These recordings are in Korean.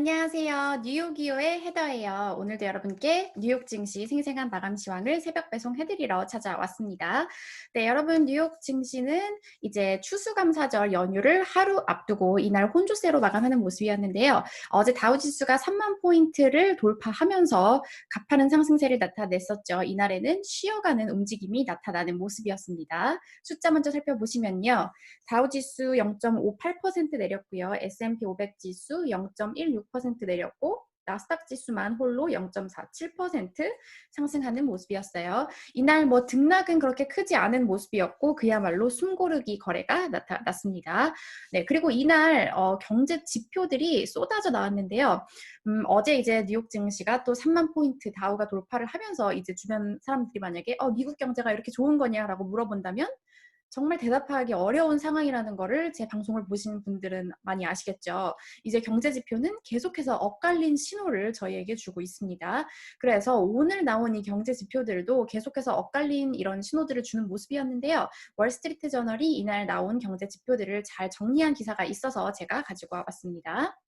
안녕하세요. 뉴욕이오의 헤더예요. 오늘도 여러분께 뉴욕 증시 생생한 마감 시황을 새벽 배송해드리러 찾아왔습니다. 네, 여러분 뉴욕 증시는 이제 추수감사절 연휴를 하루 앞두고 이날 혼조세로 마감하는 모습이었는데요. 어제 다우지수가 3만 포인트를 돌파하면서 가파른 상승세를 나타냈었죠. 이날에는 쉬어가는 움직임이 나타나는 모습이었습니다. 숫자 먼저 살펴보시면요. 다우지수 0.58% 내렸고요. S&P 500 지수 0.16% 내렸고 나스닥 지수만 홀로 0.47% 상승하는 모습이었어요. 이날 뭐 등락은 그렇게 크지 않은 모습이었고 그야말로 숨고르기 거래가 나타났습니다. 네, 그리고 이날 경제 지표들이 쏟아져 나왔는데요. 어제 이제 뉴욕 증시가 또 3만 포인트 다우가 돌파를 하면서 이제 주변 사람들이 만약에 미국 경제가 이렇게 좋은 거냐라고 물어본다면 정말 대답하기 어려운 상황이라는 거를 제 방송을 보시는 분들은 많이 아시겠죠. 이제 경제 지표는 계속해서 엇갈린 신호를 저희에게 주고 있습니다. 그래서 오늘 나온 이 경제 지표들도 계속해서 엇갈린 이런 신호들을 주는 모습이었는데요. 월스트리트 저널이 이날 나온 경제 지표들을 잘 정리한 기사가 있어서 제가 가지고 와봤습니다.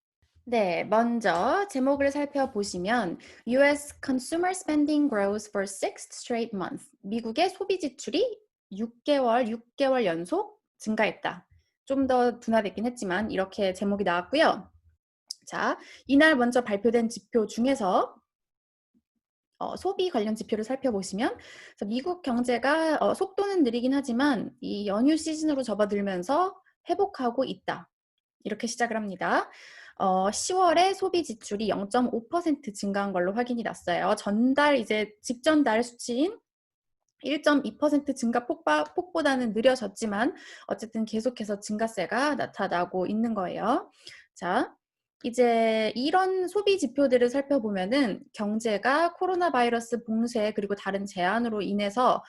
네, 먼저 제목을 살펴보시면 US Consumer Spending Grows for Sixth Straight Month. 미국의 소비 지출이 6개월 연속 증가했다. 좀 더 둔화됐긴 했지만 이렇게 제목이 나왔고요. 자, 이날 먼저 발표된 지표 중에서 소비 관련 지표를 살펴보시면 미국 경제가 속도는 느리긴 하지만 이 연휴 시즌으로 접어들면서 회복하고 있다. 이렇게 시작을 합니다. 10월에 소비 지출이 0.5% 증가한 걸로 확인이 났어요. 전달 이제 직전달 수치인 1.2% 증가 폭보다는 느려졌지만 어쨌든 계속해서 증가세가 나타나고 있는 거예요. 자, 이제 이런 소비 지표들을 살펴보면은 경제가 코로나 바이러스 봉쇄 그리고 다른 제한으로 인해서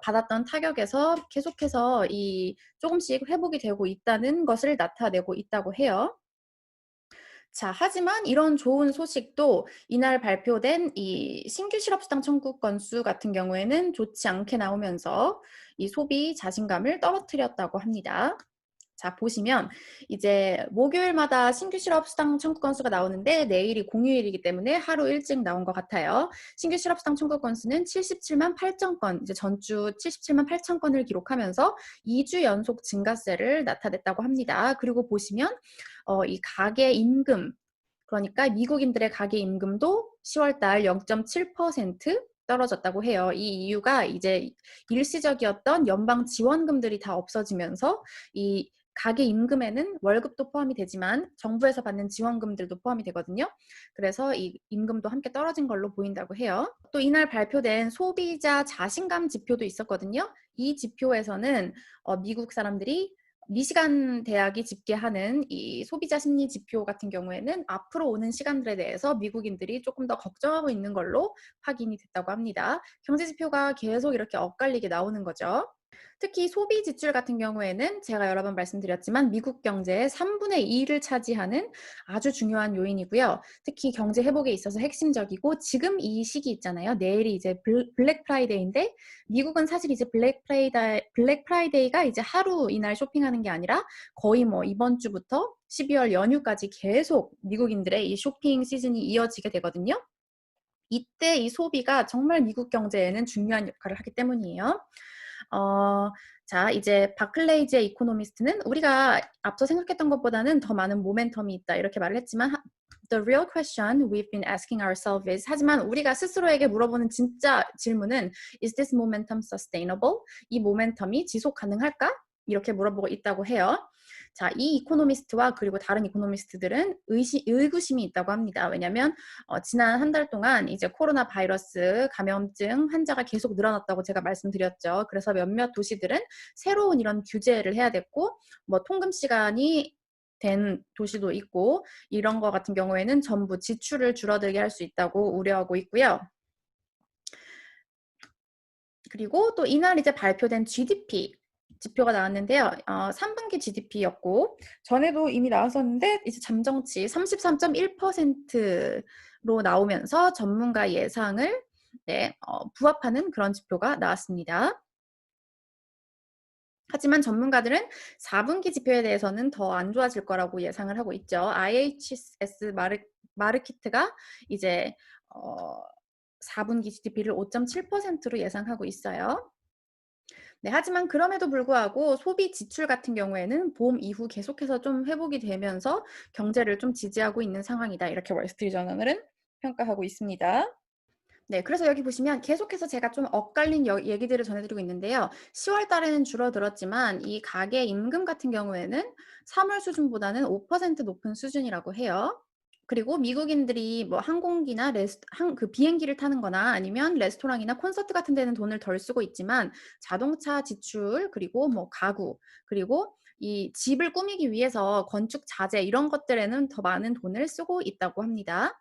받았던 타격에서 계속해서 이 조금씩 회복이 되고 있다는 것을 나타내고 있다고 해요. 자, 하지만 이런 좋은 소식도 이날 발표된 이 신규 실업수당 청구 건수 같은 경우에는 좋지 않게 나오면서 이 소비 자신감을 떨어뜨렸다고 합니다. 자, 보시면 이제 목요일마다 신규 실업수당 청구 건수가 나오는데 내일이 공휴일이기 때문에 하루 일찍 나온 것 같아요. 신규 실업수당 청구 건수는 77만 8천 건, 이제 전주 77만 8천 건을 기록하면서 2주 연속 증가세를 나타냈다고 합니다. 그리고 보시면 이 가계 임금, 그러니까 미국인들의 가계 임금도 10월 달 0.7% 떨어졌다고 해요. 이 이유가 이제 일시적이었던 연방 지원금들이 다 없어지면서 이 가계 임금에는 월급도 포함이 되지만 정부에서 받는 지원금들도 포함이 되거든요. 그래서 이 임금도 함께 떨어진 걸로 보인다고 해요. 또 이날 발표된 소비자 자신감 지표도 있었거든요. 이 지표에서는 미국 사람들이 미시간 대학이 집계하는 이 소비자 심리 지표 같은 경우에는 앞으로 오는 시간들에 대해서 미국인들이 조금 더 걱정하고 있는 걸로 확인이 됐다고 합니다. 경제 지표가 계속 이렇게 엇갈리게 나오는 거죠. 특히 소비 지출 같은 경우에는 제가 여러 번 말씀드렸지만 미국 경제의 3분의 2를 차지하는 아주 중요한 요인이고요. 특히 경제 회복에 있어서 핵심적이고 지금 이 시기 있잖아요. 내일이 이제 블랙 프라이데이인데 미국은 사실 이제 블랙 프라이데이가 이제 하루 이날 쇼핑하는 게 아니라 거의 뭐 이번 주부터 12월 연휴까지 계속 미국인들의 이 쇼핑 시즌이 이어지게 되거든요. 이때 이 소비가 정말 미국 경제에는 중요한 역할을 하기 때문이에요. 어, 자, 이제 바클레이지의 이코노미스트는 우리가 앞서 생각했던 것보다는 더 많은 모멘텀이 있다 이렇게 말을 했지만 The real question we've been asking ourselves is 하지만 우리가 스스로에게 물어보는 진짜 질문은 Is this momentum sustainable? 이 모멘텀이 지속 가능할까? 이렇게 물어보고 있다고 해요. 자, 이 이코노미스트와 그리고 다른 이코노미스트들은 의구심이 있다고 합니다. 왜냐하면 지난 한 달 동안 이제 코로나 바이러스 감염증 환자가 계속 늘어났다고 제가 말씀드렸죠. 그래서 몇몇 도시들은 새로운 이런 규제를 해야 됐고, 뭐 통금 시간이 된 도시도 있고, 이런 거 같은 경우에는 전부 지출을 줄어들게 할 수 있다고 우려하고 있고요. 그리고 또 이날 이제 발표된 GDP 지표가 나왔는데요. 3분기 GDP였고 전에도 이미 나왔었는데 이제 잠정치 33.1%로 나오면서 전문가 예상을 부합하는 그런 지표가 나왔습니다. 하지만 전문가들은 4분기 지표에 대해서는 더 안 좋아질 거라고 예상을 하고 있죠. IHS 마르키트가 이제 4분기 GDP를 5.7%로 예상하고 있어요. 네, 하지만 그럼에도 불구하고 소비 지출 같은 경우에는 봄 이후 계속해서 좀 회복이 되면서 경제를 좀 지지하고 있는 상황이다. 이렇게 월스트리트저널은 평가하고 있습니다. 네, 그래서 여기 보시면 계속해서 제가 좀 엇갈린 얘기들을 전해드리고 있는데요. 10월 달에는 줄어들었지만 이 가계 임금 같은 경우에는 3월 수준보다는 5% 높은 수준이라고 해요. 그리고 미국인들이 뭐 항공기나 그 비행기를 타는 거나 아니면 레스토랑이나 콘서트 같은 데는 돈을 덜 쓰고 있지만 자동차 지출, 그리고 뭐 가구, 그리고 이 집을 꾸미기 위해서 건축 자재 이런 것들에는 더 많은 돈을 쓰고 있다고 합니다.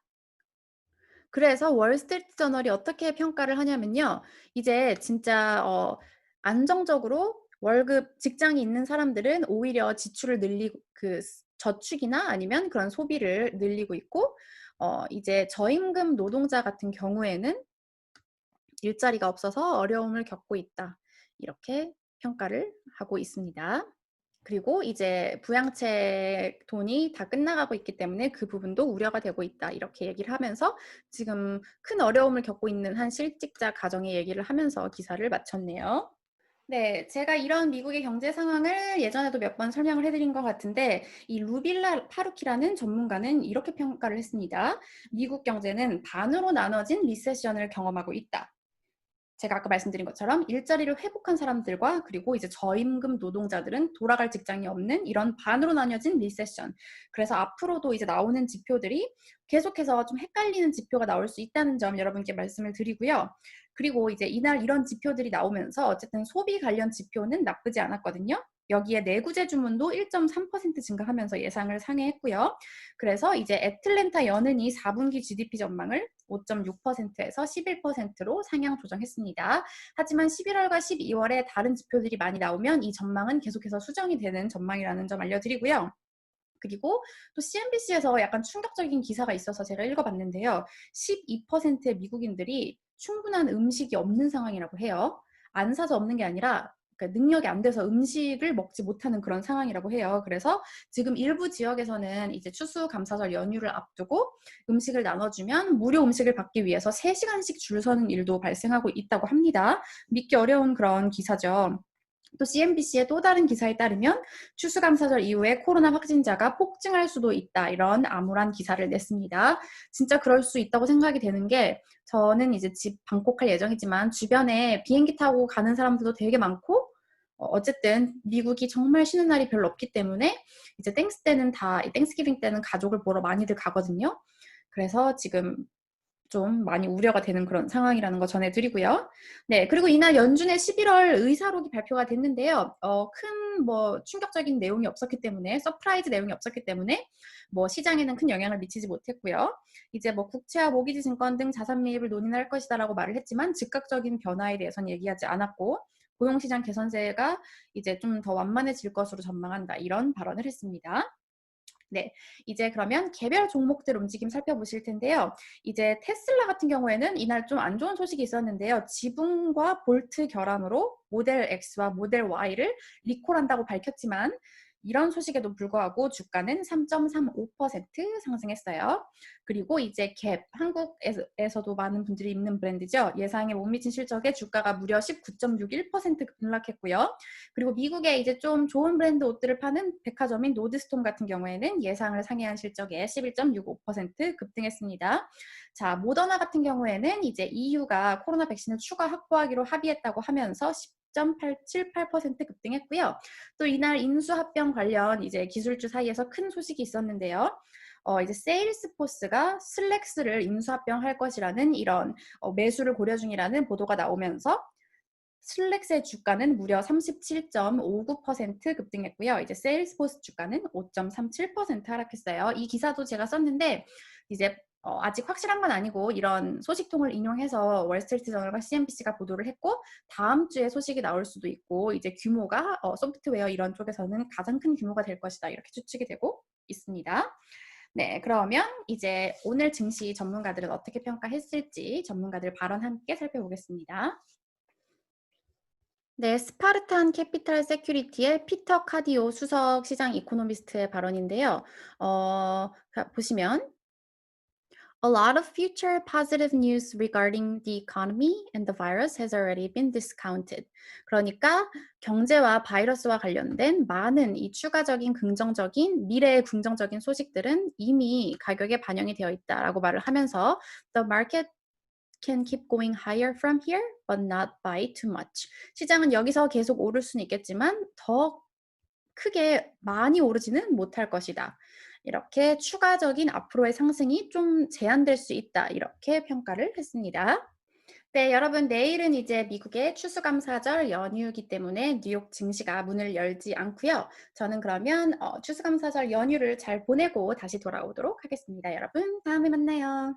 그래서 월스트리트 저널이 어떻게 평가를 하냐면요. 이제 진짜 안정적으로 월급 직장이 있는 사람들은 오히려 지출을 늘리고 저축이나 아니면 그런 소비를 늘리고 있고 이제 저임금 노동자 같은 경우에는 일자리가 없어서 어려움을 겪고 있다. 이렇게 평가를 하고 있습니다. 그리고 이제 부양책 돈이 다 끝나가고 있기 때문에 그 부분도 우려가 되고 있다. 이렇게 얘기를 하면서 지금 큰 어려움을 겪고 있는 한 실직자 가정의 얘기를 하면서 기사를 마쳤네요. 네, 제가 이런 미국의 경제 상황을 예전에도 몇 번 설명을 해드린 것 같은데 이 루빌라 파루키라는 전문가는 이렇게 평가를 했습니다. 미국 경제는 반으로 나눠진 리세션을 경험하고 있다. 제가 아까 말씀드린 것처럼 일자리를 회복한 사람들과 그리고 이제 저임금 노동자들은 돌아갈 직장이 없는 이런 반으로 나뉘어진 리세션. 그래서 앞으로도 이제 나오는 지표들이 계속해서 좀 헷갈리는 지표가 나올 수 있다는 점 여러분께 말씀을 드리고요. 그리고 이제 이날 이런 지표들이 나오면서 어쨌든 소비 관련 지표는 나쁘지 않았거든요. 여기에 내구재 주문도 1.3% 증가하면서 예상을 상회했고요. 그래서 이제 애틀랜타 연은이 4분기 GDP 전망을 5.6%에서 11%로 상향 조정했습니다. 하지만 11월과 12월에 다른 지표들이 많이 나오면 이 전망은 계속해서 수정이 되는 전망이라는 점 알려드리고요. 그리고 또 CNBC에서 약간 충격적인 기사가 있어서 제가 읽어봤는데요. 12%의 미국인들이 충분한 음식이 없는 상황이라고 해요. 안 사서 없는 게 아니라 그러니까 능력이 안 돼서 음식을 먹지 못하는 그런 상황이라고 해요. 그래서 지금 일부 지역에서는 이제 추수감사절 연휴를 앞두고 음식을 나눠주면 무료 음식을 받기 위해서 3시간씩 줄 서는 일도 발생하고 있다고 합니다. 믿기 어려운 그런 기사죠. 또 CNBC의 또 다른 기사에 따르면 추수감사절 이후에 코로나 확진자가 폭증할 수도 있다. 이런 암울한 기사를 냈습니다. 진짜 그럴 수 있다고 생각이 되는 게 저는 이제 집 방콕할 예정이지만 주변에 비행기 타고 가는 사람들도 되게 많고 어쨌든 미국이 정말 쉬는 날이 별로 없기 때문에 이제 땡스기빙 때는 가족을 보러 많이들 가거든요. 그래서 지금 좀 많이 우려가 되는 그런 상황이라는 거 전해드리고요. 네, 그리고 이날 연준의 11월 의사록이 발표가 됐는데요. 큰 뭐 충격적인 내용이 없었기 때문에 서프라이즈 내용이 없었기 때문에 뭐 시장에는 큰 영향을 미치지 못했고요. 이제 뭐 국채와 모기지 증권 등 자산 매입을 논의할 것이다라고 말을 했지만 즉각적인 변화에 대해서는 얘기하지 않았고 고용시장 개선세가 이제 좀 더 완만해질 것으로 전망한다 이런 발언을 했습니다. 네, 이제 그러면 개별 종목들 움직임 살펴보실 텐데요. 이제 테슬라 같은 경우에는 이날 좀 안 좋은 소식이 있었는데요. 지붕과 볼트 결함으로 모델 X와 모델 Y를 리콜한다고 밝혔지만 이런 소식에도 불구하고 주가는 3.35% 상승했어요. 그리고 이제 갭, 한국에서도 많은 분들이 입는 브랜드죠. 예상에 못 미친 실적에 주가가 무려 19.61% 급락했고요. 그리고 미국에 이제 좀 좋은 브랜드 옷들을 파는 백화점인 노드스톰 같은 경우에는 예상을 상회한 실적에 11.65% 급등했습니다. 자, 모더나 같은 경우에는 이제 EU가 코로나 백신을 추가 확보하기로 합의했다고 하면서 10.878% 급등했고요. 또 이날 인수합병 관련 이제 기술주 사이에서 큰 소식이 있었는데요. 이제 세일스포스가 슬랙스를 인수합병할 것이라는 이런 매수를 고려 중이라는 보도가 나오면서 슬랙스의 주가는 무려 37.59% 급등했고요. 이제 세일스포스 주가는 5.37% 하락했어요. 이 기사도 제가 썼는데 이제 아직 확실한 건 아니고 이런 소식통을 인용해서 월스트리트 저널과 CNBC가 보도를 했고 다음 주에 소식이 나올 수도 있고 이제 규모가 소프트웨어 이런 쪽에서는 가장 큰 규모가 될 것이다 이렇게 추측이 되고 있습니다. 네, 그러면 이제 오늘 증시 전문가들은 어떻게 평가했을지 전문가들 발언 함께 살펴보겠습니다. 네, 스파르탄 캐피탈 세큐리티의 피터 카디오 수석 시장 이코노미스트의 발언인데요. 보시면 A lot of future positive news regarding the economy and the virus has already been discounted. 그러니까 경제와 바이러스와 관련된 많은 이 추가적인 긍정적인 미래의 긍정적인 소식들은 이미 가격에 반영이 되어 있다라고 말을 하면서 the market can keep going higher from here, but not by too much. 시장은 여기서 계속 오를 수는 있겠지만 더 크게 많이 오르지는 못할 것이다. 이렇게 추가적인 앞으로의 상승이 좀 제한될 수 있다. 이렇게 평가를 했습니다. 네, 여러분 내일은 이제 미국의 추수감사절 연휴이기 때문에 뉴욕 증시가 문을 열지 않고요. 저는 그러면 추수감사절 연휴를 잘 보내고 다시 돌아오도록 하겠습니다. 여러분 다음에 만나요.